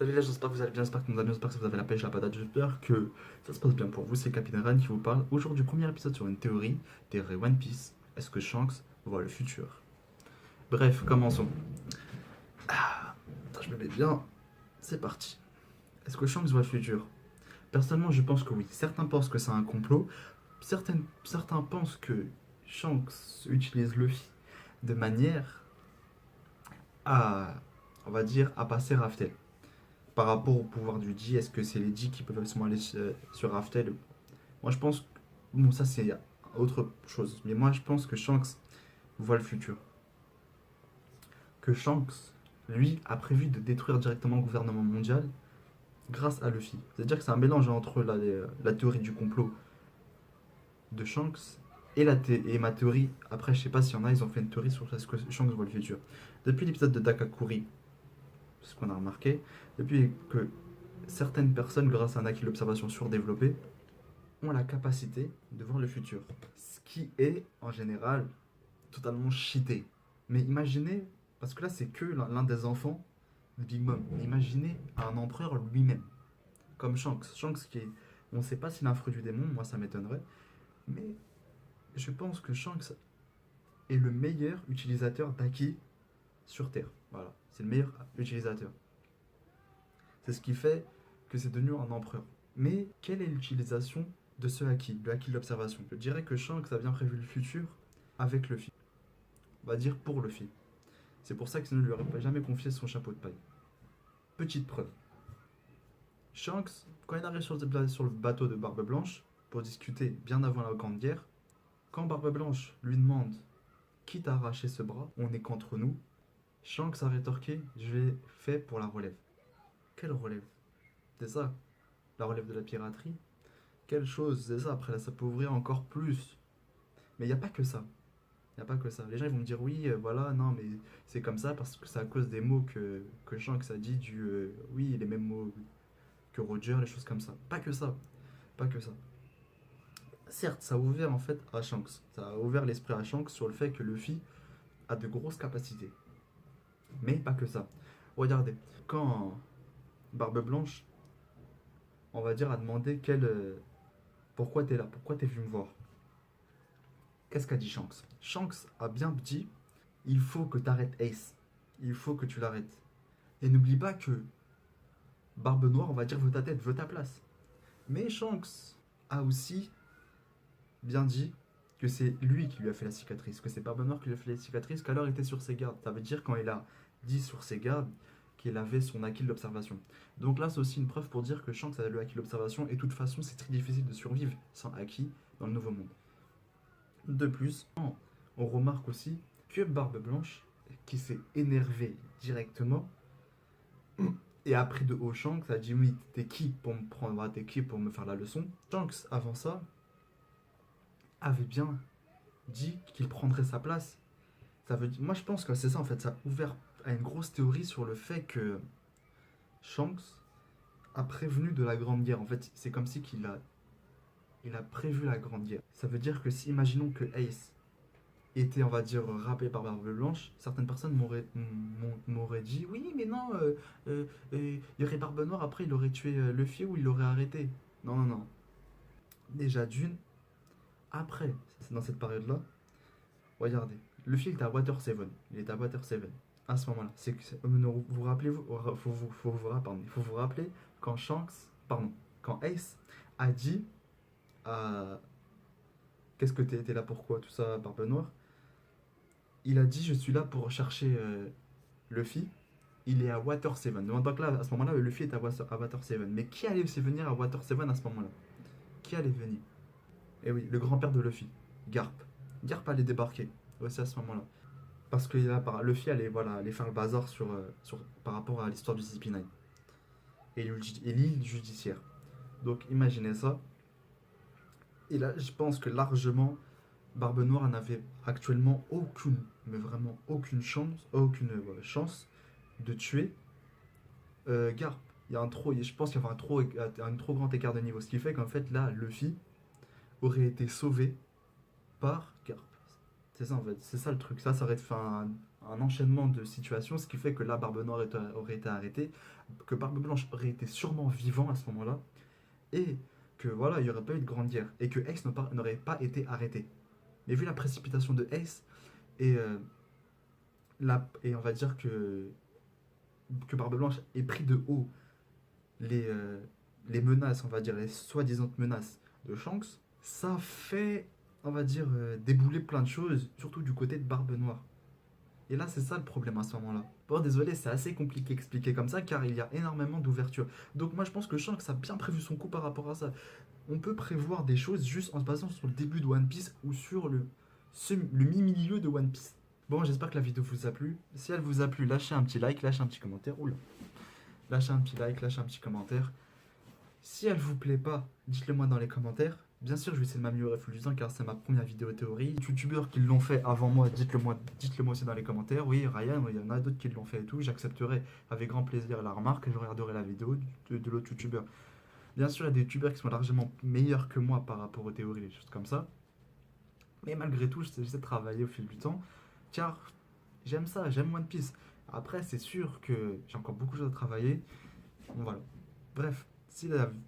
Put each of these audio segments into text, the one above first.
Salut les gens, j'espère que vous allez bien, j'espère que vous allez bien, j'espère que vous avez la pêche, la patate, j'espère que ça se passe bien pour vous. C'est Capitaine Ran qui vous parle. Aujourd'hui, premier épisode sur une théorie One Piece. Est-ce que Shanks voit le futur? Bref, commençons. Attends, je me mets bien. C'est parti. Est-ce que Shanks voit le futur? Personnellement, je pense que oui. Certains pensent que c'est un complot. Certains pensent que Shanks utilise Luffy de manière à, on va dire, à passer Raftel. Par rapport au pouvoir du G, est-ce que c'est les G qui peuvent absolument aller sur Raftel? Moi, je pense. Bon, ça, c'est autre chose. Mais moi, je pense que Shanks voit le futur. Que Shanks, lui, a prévu de détruire directement le gouvernement mondial grâce à Luffy. C'est-à-dire que c'est un mélange entre la théorie du complot de Shanks et ma théorie. Après, je sais pas s'il y en a, ils ont fait une théorie sur ce que Shanks voit le futur. Depuis l'épisode de Dakakuri, c'est ce qu'on a remarqué, depuis que certaines personnes, grâce à un acquis d'observation surdéveloppé, ont la capacité de voir le futur. Ce qui est, en général, totalement cheaté. Mais imaginez, parce que là c'est que l'un des enfants de Big Mom, imaginez un empereur lui-même, comme Shanks. Shanks qui est, on ne sait pas s'il est un fruit du démon, moi ça m'étonnerait, mais je pense que Shanks est le meilleur utilisateur d'Aki sur Terre. Voilà, c'est le meilleur utilisateur. C'est ce qui fait que c'est devenu un empereur. Mais quelle est l'utilisation de ce Haki, le Haki de l'observation? Je dirais que Shanks a bien prévu le futur avec Luffy. On va dire pour Luffy. C'est pour ça que sinon il ne lui aurait jamais confié son chapeau de paille. Petite preuve. Shanks, quand il arrive sur le bateau de Barbe Blanche, pour discuter bien avant la Grande Guerre, quand Barbe Blanche lui demande qui t'a arraché ce bras, on n'est qu'entre nous, Shanks a rétorqué je l'ai fait pour la relève. Quelle relève? C'est ça, la relève de la piraterie. Quelle chose, c'est ça, après là ça peut ouvrir encore plus. Mais il n'y a pas que ça. Il n'y a pas que ça. Les gens ils vont me dire oui, voilà, non, mais c'est comme ça parce que c'est à cause des mots que Shanks a dit, oui, les mêmes mots que Roger, les choses comme ça. Pas que ça. Pas que ça. Certes, ça a ouvert en fait à Shanks. Ça a ouvert l'esprit à Shanks sur le fait que Luffy a de grosses capacités. Mais pas que ça. Regardez, quand Barbe Blanche, on va dire, a demandé pourquoi t'es là, pourquoi t'es venu me voir. Qu'est-ce qu'a dit Shanks? Shanks a bien dit il faut que t'arrêtes Ace. Il faut que tu l'arrêtes. Et n'oublie pas que Barbe Noire, on va dire, veut ta tête, veut ta place. Mais Shanks a aussi bien dit que c'est lui qui lui a fait la cicatrice, que c'est Barbe Noire qui lui a fait la cicatrice, qu'alors il était sur ses gardes. Ça veut dire quand il a dit sur ses gardes qu'il avait son acquis de l'observation. Donc là, c'est aussi une preuve pour dire que Shanks a le acquis de l'observation et de toute façon, c'est très difficile de survivre sans acquis dans le nouveau monde. De plus, on remarque aussi que Barbe Blanche, qui s'est énervée directement, et a pris de haut Shanks, a dit oui, t'es qui pour me prendre, t'es qui pour me faire la leçon? Shanks, avant ça, avait bien dit qu'il prendrait sa place. Moi je pense que c'est ça en fait, ça a ouvert à une grosse théorie sur le fait que Shanks a prévenu de la Grande Guerre. En fait, c'est comme si il a prévu la Grande Guerre. Ça veut dire que si, imaginons que Ace était, on va dire, râpé par Barbe Blanche, certaines personnes m'auraient dit oui, mais non, il y aurait Barbe Noire, après il aurait tué Luffy ou il l'aurait arrêté. Non, non, non. Déjà d'une, après, c'est dans cette période-là, regardez, Luffy il était à Water 7. Il était à Water 7 à ce moment-là. Vous rappelez-vous, il faut vous rappeler quand quand Ace a dit à qu'est-ce que t'es là pourquoi, tout ça, Barbe Noire, il a dit je suis là pour chercher Luffy, il est à Water 7. Donc là, à ce moment-là, Luffy est à Water 7. Mais qui allait venir à Water 7 à ce moment-là? Qui allait venir? Eh oui, le grand-père de Luffy, Garp. Garp allait débarquer aussi à ce moment-là. Parce que Luffy allait, voilà, allait faire le bazar par rapport à l'histoire du CP9 et l'île judiciaire. Donc imaginez ça. Et là, je pense que largement, Barbe Noire n'avait actuellement aucune, mais vraiment aucune chance de tuer Garp. Je pense qu'il y avait un trop grand écart de niveau. Ce qui fait qu'en fait, là, Luffy aurait été sauvé par Garp. C'est ça en fait, c'est ça le truc. Ça aurait fait un enchaînement de situations, ce qui fait que là, Barbe Noire aurait été arrêté, que Barbe Blanche aurait été sûrement vivant à ce moment-là, et que voilà, il n'y aurait pas eu de grande guerre, et que Ace n'aurait pas été arrêté. Mais vu la précipitation de Ace, et, et on va dire que Barbe Blanche ait pris de haut les, les menaces, on va dire, les soi-disant menaces de Shanks, ça fait, on va dire, débouler plein de choses, surtout du côté de Barbe Noire. Et là, c'est ça le problème à ce moment-là. Bon, désolé, c'est assez compliqué expliquer comme ça, car il y a énormément d'ouverture. Donc moi, je pense que Shanks a bien prévu son coup par rapport à ça. On peut prévoir des choses juste en se basant sur le début de One Piece ou sur le mi-milieu de One Piece. Bon, j'espère que la vidéo vous a plu. Si elle vous a plu, lâchez un petit like, lâchez un petit commentaire. Oula. Lâchez un petit like, lâchez un petit commentaire. Si elle vous plaît pas, dites-le moi dans les commentaires. Bien sûr, je vais essayer de m'améliorer au fil du temps car c'est ma première vidéo théorie. Les youtubeurs qui l'ont fait avant moi, dites-le moi aussi dans les commentaires. Oui, Ryan, il y en a d'autres qui l'ont fait et tout. J'accepterai avec grand plaisir la remarque et je regarderai la vidéo de l'autre youtubeur. Bien sûr, il y a des youtubeurs qui sont largement meilleurs que moi par rapport aux théories, des choses comme ça. Mais malgré tout, j'essaie de travailler au fil du temps car j'aime ça, j'aime One Piece. Après, c'est sûr que j'ai encore beaucoup de choses à travailler. Bon, voilà. Bref,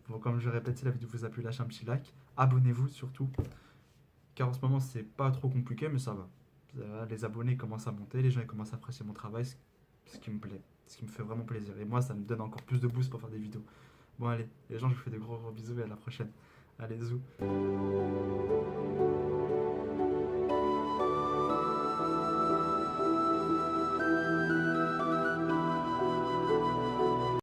bon, comme je répète, si la vidéo vous a plu, lâchez un petit like. Abonnez-vous surtout. Car en ce moment, c'est pas trop compliqué, mais ça va. Les abonnés commencent à monter, les gens ils commencent à apprécier mon travail, ce qui me plaît, ce qui me fait vraiment plaisir. Et moi, ça me donne encore plus de boost pour faire des vidéos. Bon, allez, les gens, je vous fais de gros bisous et à la prochaine. Allez, zou.